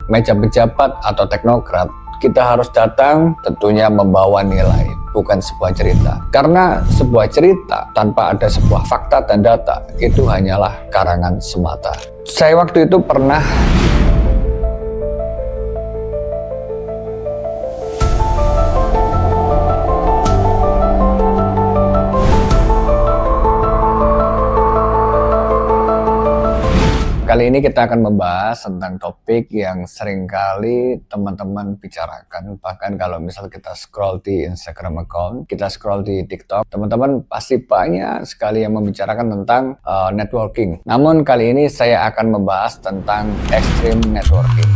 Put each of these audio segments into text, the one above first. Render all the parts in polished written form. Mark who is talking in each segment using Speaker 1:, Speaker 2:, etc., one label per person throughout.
Speaker 1: meja pejabat atau teknokrat, kita harus datang tentunya membawa nilai, bukan sebuah cerita. Karena sebuah cerita tanpa ada sebuah fakta dan data itu hanyalah karangan semata. Saya waktu itu pernah Kali ini kita akan membahas tentang topik yang seringkali teman-teman bicarakan. Bahkan kalau misal kita scroll di Instagram account, kita scroll di TikTok, teman-teman pasti banyak sekali yang membicarakan tentang networking. Namun kali ini saya akan membahas tentang extreme networking.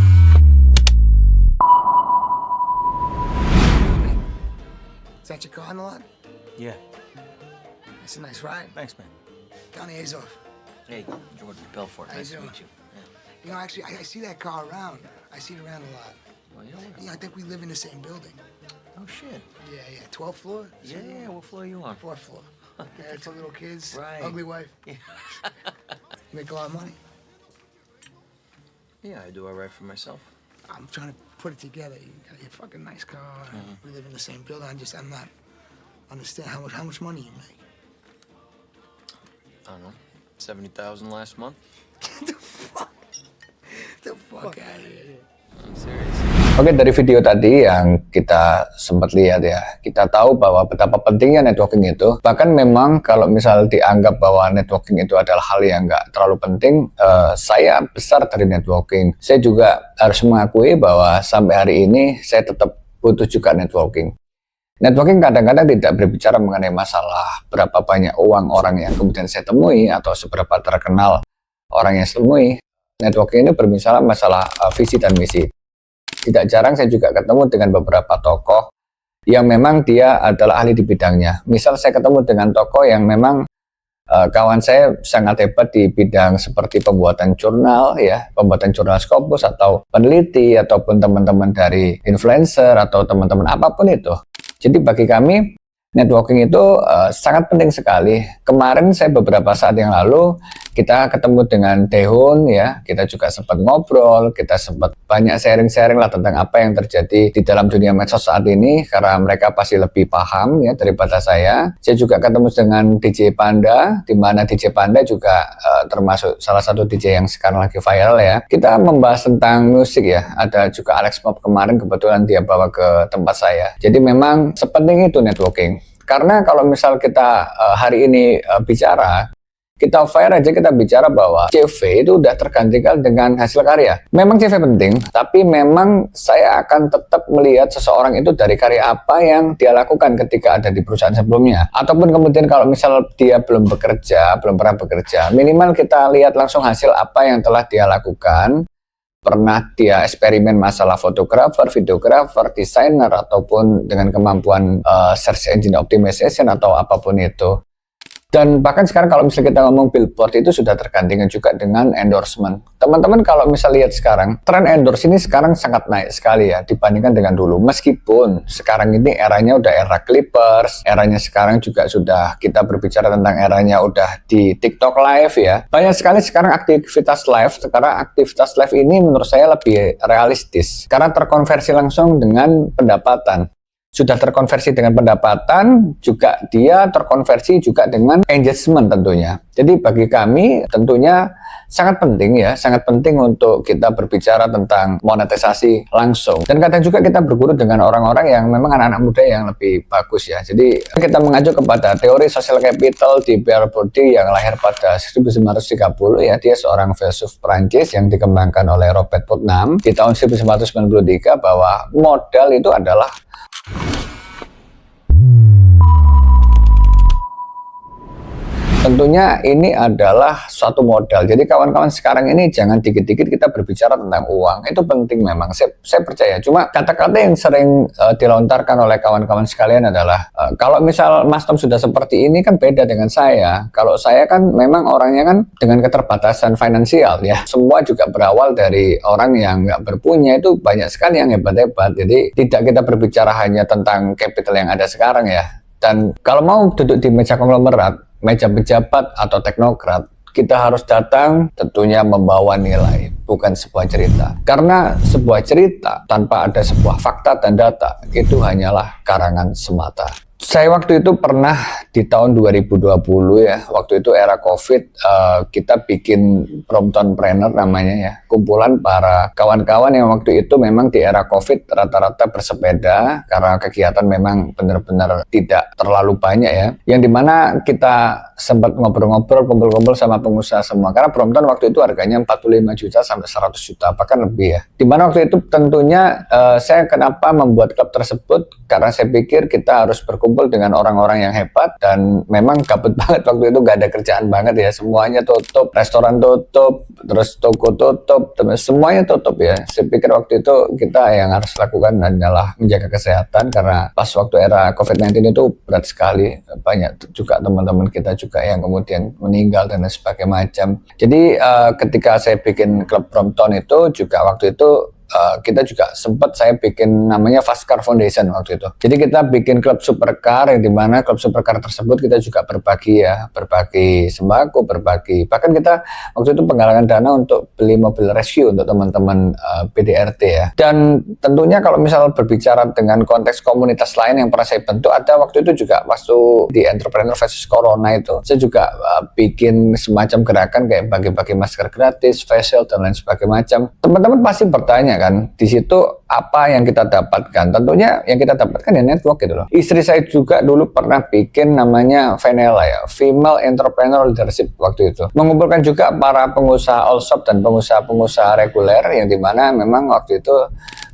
Speaker 2: Is that your car on the lot?
Speaker 3: Yeah.
Speaker 2: It's a nice ride.
Speaker 3: Thanks, man.
Speaker 2: Donnie Azov.
Speaker 3: Hey, Jordan Belfort.
Speaker 2: How you
Speaker 3: Nice to
Speaker 2: doing?
Speaker 3: meet you. Yeah.
Speaker 2: You know, actually, I see that car around. I see it around a lot.
Speaker 3: Well,
Speaker 2: Yeah, I think we live in the same building.
Speaker 3: Oh, shit.
Speaker 2: Yeah. 12th floor?
Speaker 3: Yeah, what floor are you on?
Speaker 2: 4th floor. Yeah, two little kids.
Speaker 3: Right.
Speaker 2: Ugly wife.
Speaker 3: Yeah.
Speaker 2: You make a lot of money?
Speaker 3: Yeah, I do all right for myself.
Speaker 2: I'm trying to put it together. You got your fucking nice car. We live in the same building. I'm not understand how much money you make.
Speaker 3: I don't know. 70,000 last month?
Speaker 2: Get the fuck out of here.
Speaker 3: I'm serious.
Speaker 1: Oke, dari video tadi yang kita sempat lihat ya, kita tahu bahwa betapa pentingnya networking itu. Bahkan memang kalau misal dianggap bahwa networking itu adalah hal yang nggak terlalu penting, saya besar dari networking. Saya juga harus mengakui bahwa sampai hari ini saya tetap butuh juga networking. Networking kadang-kadang tidak berbicara mengenai masalah berapa banyak uang orang yang kemudian saya temui atau seberapa terkenal orang yang saya temui. Networking ini berbicara masalah visi dan misi. Tidak jarang saya juga ketemu dengan beberapa tokoh yang memang dia adalah ahli di bidangnya. Misal saya ketemu dengan tokoh yang memang kawan saya sangat hebat di bidang seperti pembuatan jurnal ya, pembuatan jurnal Scopus atau peneliti ataupun teman-teman dari influencer atau teman-teman apapun itu. Jadi bagi kami networking itu sangat penting sekali. Kemarin saya beberapa saat yang lalu kita ketemu dengan Tehun ya, kita juga sempat ngobrol, kita sempat banyak sharing-sharing lah tentang apa yang terjadi di dalam dunia medsos saat ini karena mereka pasti lebih paham ya daripada saya. Saya juga ketemu dengan DJ Panda, di mana DJ Panda juga termasuk salah satu DJ yang sekarang lagi viral ya. Kita membahas tentang musik ya, ada juga Alex Mob kemarin kebetulan dia bawa ke tempat saya. Jadi memang sepenting itu networking. Karena kalau misal kita hari ini bicara, kita fire aja kita bicara bahwa CV itu udah tergantikan dengan hasil karya. Memang CV penting, tapi memang saya akan tetap melihat seseorang itu dari karya apa yang dia lakukan ketika ada di perusahaan sebelumnya. Ataupun kemudian kalau misal dia belum bekerja, belum pernah bekerja, minimal kita lihat langsung hasil apa yang telah dia lakukan. Pernah dia eksperimen masalah fotografer, videografer, desainer, ataupun dengan kemampuan search engine optimization atau apapun itu. Dan bahkan sekarang kalau misalnya kita ngomong billboard itu sudah tergantikan juga dengan endorsement. Teman-teman kalau misal lihat sekarang, tren endorse ini sekarang sangat naik sekali ya dibandingkan dengan dulu. Meskipun sekarang ini eranya udah era Clippers, eranya sekarang juga sudah kita berbicara tentang eranya udah di TikTok live ya. Banyak sekali sekarang aktivitas live, sekarang aktivitas live ini menurut saya lebih realistis. Karena terkonversi langsung dengan pendapatan. Sudah terkonversi dengan pendapatan, juga dia terkonversi juga dengan engagement tentunya. Jadi bagi kami tentunya sangat penting ya, sangat penting untuk kita berbicara tentang monetisasi langsung. Dan kadang juga kita berguru dengan orang-orang yang memang anak-anak muda yang lebih bagus ya. Jadi kita mengacu kepada teori social capital di Pierre Bourdieu yang lahir pada 1930 ya. Dia seorang filsuf Prancis yang dikembangkan oleh Robert Putnam di tahun 1993 bahwa modal itu adalah tentunya ini adalah suatu modal. Jadi kawan-kawan sekarang ini jangan dikit-dikit kita berbicara tentang uang. Itu penting memang, saya percaya. Cuma kata-kata yang sering dilontarkan oleh kawan-kawan sekalian adalah kalau misal Mas Tom sudah seperti ini kan beda dengan saya. Kalau saya kan memang orangnya kan dengan keterbatasan finansial ya. Semua juga berawal dari orang yang nggak berpunya, itu banyak sekali yang hebat-hebat. Jadi tidak kita berbicara hanya tentang capital yang ada sekarang ya. Dan kalau mau duduk di meja konglomerat, meja pejabat atau teknokrat, kita harus datang tentunya membawa nilai, bukan sebuah cerita. Karena sebuah cerita tanpa ada sebuah fakta dan data itu hanyalah karangan semata. Saya waktu itu pernah di tahun 2020 ya, waktu itu era COVID, kita bikin Promptonpreneur namanya ya, kumpulan para kawan-kawan yang waktu itu memang di era COVID rata-rata bersepeda karena kegiatan memang benar-benar tidak terlalu banyak ya, yang dimana kita sempat ngobrol-ngobrol, kumpul-kumpul sama pengusaha semua, karena Brompton waktu itu harganya 45 juta sampai 100 juta, bahkan lebih ya. Dimana waktu itu tentunya saya kenapa membuat klub tersebut, karena saya pikir kita harus berkumpul dengan orang-orang yang hebat, dan memang gabut banget waktu itu, gak ada kerjaan banget ya, semuanya tutup, restoran tutup, terus toko tutup, semuanya tutup ya. Saya pikir waktu itu kita yang harus lakukan hanyalah menjaga kesehatan, karena pas waktu era COVID-19 itu berat sekali, banyak juga teman-teman kita juga yang kemudian meninggal dan sebagainya macam. Jadi ketika saya bikin klub Brompton itu juga waktu itu kita juga sempat saya bikin namanya Fast Car Foundation waktu itu. Jadi kita bikin klub supercar, yang dimana klub supercar tersebut kita juga berbagi ya, berbagi sembako, berbagi, bahkan kita waktu itu penggalangan dana untuk beli mobil rescue untuk teman-teman PDRT ya. Dan tentunya kalau misal berbicara dengan konteks komunitas lain yang pernah saya bentuk, ada waktu itu juga waktu di Entrepreneur versus Corona itu, saya juga bikin semacam gerakan kayak bagi-bagi masker gratis, facial dan lain sebagainya macam. Teman-teman pasti bertanya kan, di situ apa yang kita dapatkan? Tentunya yang kita dapatkan ya network gitu loh. Istri saya juga dulu pernah bikin namanya Venela ya, Female Entrepreneur Leadership waktu itu. Mengumpulkan juga para pengusaha all shop dan pengusaha-pengusaha reguler, yang dimana memang waktu itu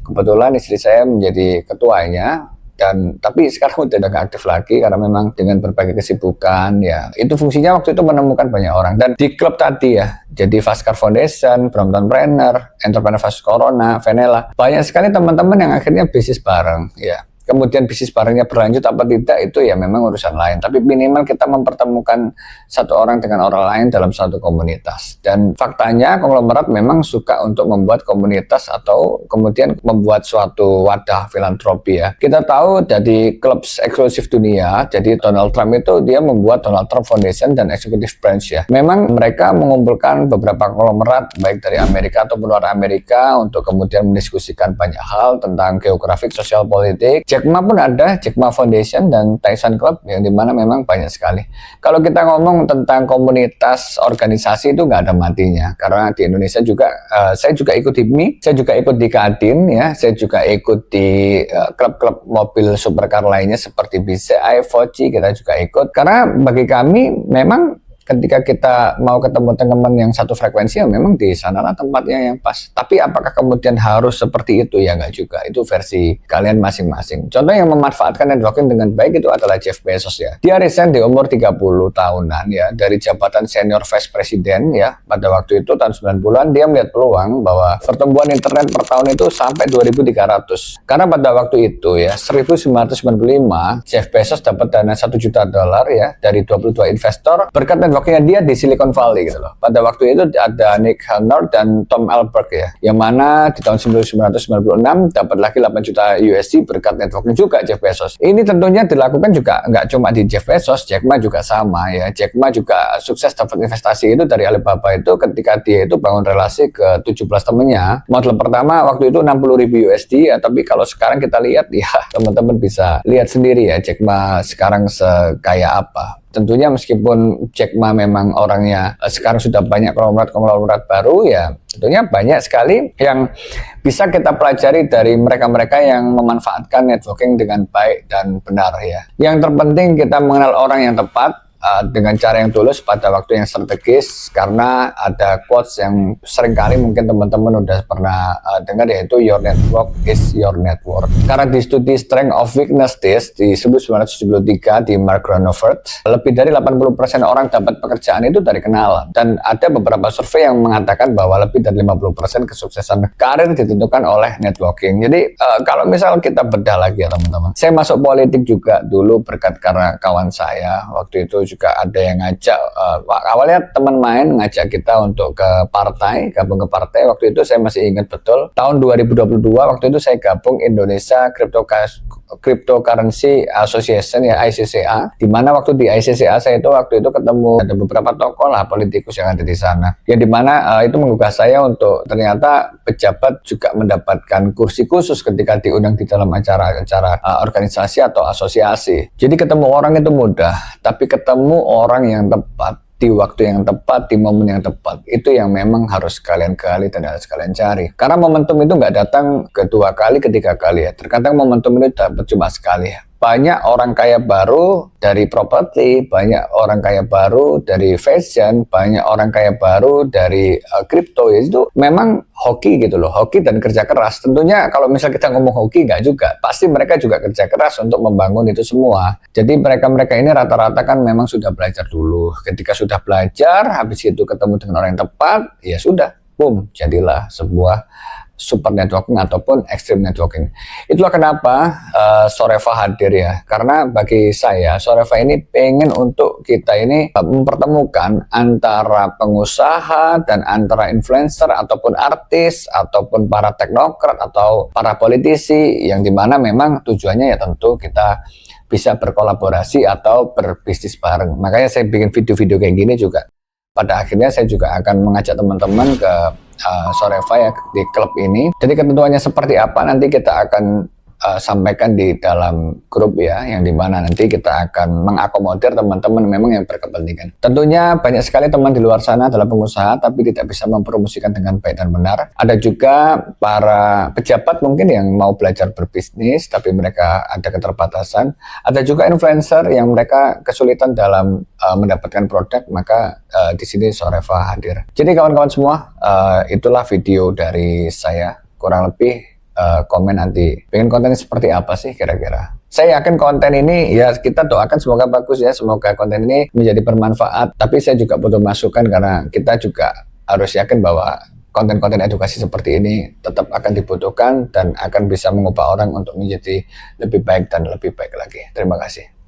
Speaker 1: kebetulan istri saya menjadi ketuanya. Dan tapi sekarang udah gak aktif lagi karena memang dengan berbagai kesibukan ya, itu fungsinya waktu itu menemukan banyak orang. Dan di klub tadi ya, jadi Fast Car Foundation, Bromptonpreneur, Entrepreneur Versus Corona, Venela, banyak sekali teman-teman yang akhirnya bisnis bareng ya. Kemudian bisnis barengnya berlanjut apa tidak itu ya memang urusan lain, tapi minimal kita mempertemukan satu orang dengan orang lain dalam satu komunitas. Dan faktanya konglomerat memang suka untuk membuat komunitas atau kemudian membuat suatu wadah filantropi ya. Kita tahu dari klub eksklusif dunia, jadi Donald Trump itu dia membuat Donald Trump Foundation dan Executive Branch ya. Memang mereka mengumpulkan beberapa konglomerat baik dari Amerika ataupun luar Amerika untuk kemudian mendiskusikan banyak hal tentang geografik, sosial, politik. Jack Ma pun ada, Jack Ma Foundation dan Tyson Club, yang dimana memang banyak sekali. Kalau kita ngomong tentang komunitas organisasi itu nggak ada matinya, karena di Indonesia juga saya juga ikut di MI, saya juga ikut di Kadin ya, saya juga ikut di klub-klub mobil supercar lainnya seperti BCI, Voci, kita juga ikut. Karena bagi kami memang ketika kita mau ketemu teman-teman yang satu frekuensi, ya memang di sanalah tempatnya yang pas. Tapi apakah kemudian harus seperti itu? Ya nggak juga. Itu versi kalian masing-masing. Contoh yang memanfaatkan networking dengan baik itu adalah Jeff Bezos ya. Dia resign di umur 30 tahunan ya, dari jabatan senior vice president ya. Pada waktu itu tahun 90-an dia melihat peluang bahwa pertumbuhan internet per tahun itu sampai 2.300. Karena pada waktu itu ya, 1995 Jeff Bezos dapat dana $1 juta ya dari 22 investor berkat networkingnya dia di Silicon Valley gitu loh. Pada waktu itu ada Nick Hanor dan Tom Alberg ya, yang mana di tahun 1996 dapat lagi 8 juta USD berkat networking juga Jeff Bezos. Ini tentunya dilakukan juga nggak cuma di Jeff Bezos, Jack Ma juga sama ya. Jack Ma juga sukses dapat investasi itu dari Alibaba itu ketika dia itu bangun relasi ke 17 temennya. Modal pertama waktu itu 60.000 USD ya, tapi kalau sekarang kita lihat ya teman-teman bisa lihat sendiri ya Jack Ma sekarang sekaya apa. Tentunya meskipun Jack Ma memang orangnya sekarang sudah banyak konglomerat baru ya, tentunya banyak sekali yang bisa kita pelajari dari mereka-mereka yang memanfaatkan networking dengan baik dan benar ya. Yang terpenting kita mengenal orang yang tepat dengan cara yang tulus pada waktu yang strategis, karena ada quotes yang seringkali mungkin teman-teman udah pernah dengar, yaitu your network is your network. Karena di studi Strength of Weakness Test di 1973 di Mark Granoffert, lebih dari 80% orang dapat pekerjaan itu dari kenalan, dan ada beberapa survei yang mengatakan bahwa lebih dari 50% kesuksesan karir ditentukan oleh networking. Jadi kalau misal kita bedah lagi ya teman-teman, saya masuk politik juga dulu berkat karena kawan saya waktu itu juga ada yang ngajak, awalnya teman main ngajak kita untuk ke partai, gabung ke partai. Waktu itu saya masih ingat betul, tahun 2022 waktu itu saya gabung Indonesia Cryptocurrency Association ya, ICCA, di mana waktu di ICCA saya itu waktu itu ketemu ada beberapa tokoh lah politikus yang ada di sana, ya di mana itu menggugah saya untuk ternyata pejabat juga mendapatkan kursi khusus ketika diundang di dalam acara-acara organisasi atau asosiasi. Jadi ketemu orang itu mudah, tapi ketemu orang yang tepat di waktu yang tepat, di momen yang tepat, itu yang memang harus kalian gali dan harus kalian cari. Karena momentum itu nggak datang kedua kali, ketiga kali ya. Terkadang momentum itu dapat cuma sekali ya. Banyak orang kaya baru dari properti, banyak orang kaya baru dari fashion, banyak orang kaya baru dari kripto. Ya, itu memang hoki gitu loh, hoki dan kerja keras. Tentunya kalau misal kita ngomong hoki nggak juga, pasti mereka juga kerja keras untuk membangun itu semua. Jadi mereka-mereka ini rata-rata kan memang sudah belajar dulu. Ketika sudah belajar, habis itu ketemu dengan orang yang tepat, ya sudah, boom, jadilah sebuah super networking ataupun extreme networking. Itulah kenapa Soreva hadir ya. Karena bagi saya Soreva ini pengen untuk kita ini mempertemukan antara pengusaha dan antara influencer ataupun artis ataupun para teknokrat atau para politisi yang dimana memang tujuannya ya tentu kita bisa berkolaborasi atau berbisnis bareng. Makanya saya bikin video-video kayak gini juga. Pada akhirnya saya juga akan mengajak teman-teman ke Soreva ya di klub ini. Jadi ketentuannya seperti apa nanti kita akan sampaikan di dalam grup ya, yang dimana nanti kita akan mengakomodir teman-teman memang yang berkepentingan. Tentunya banyak sekali teman di luar sana adalah pengusaha tapi tidak bisa mempromosikan dengan baik dan benar. Ada juga para pejabat mungkin yang mau belajar berbisnis tapi mereka ada keterbatasan. Ada juga influencer yang mereka kesulitan dalam mendapatkan produk, maka di sini Soreva hadir. Jadi kawan-kawan semua, itulah video dari saya. Kurang lebih komen nanti pengen kontennya seperti apa sih kira-kira. Saya yakin konten ini ya kita doakan semoga bagus ya, semoga konten ini menjadi bermanfaat, tapi saya juga butuh masukan karena kita juga harus yakin bahwa konten-konten edukasi seperti ini tetap akan dibutuhkan dan akan bisa mengubah orang untuk menjadi lebih baik dan lebih baik lagi. Terima kasih.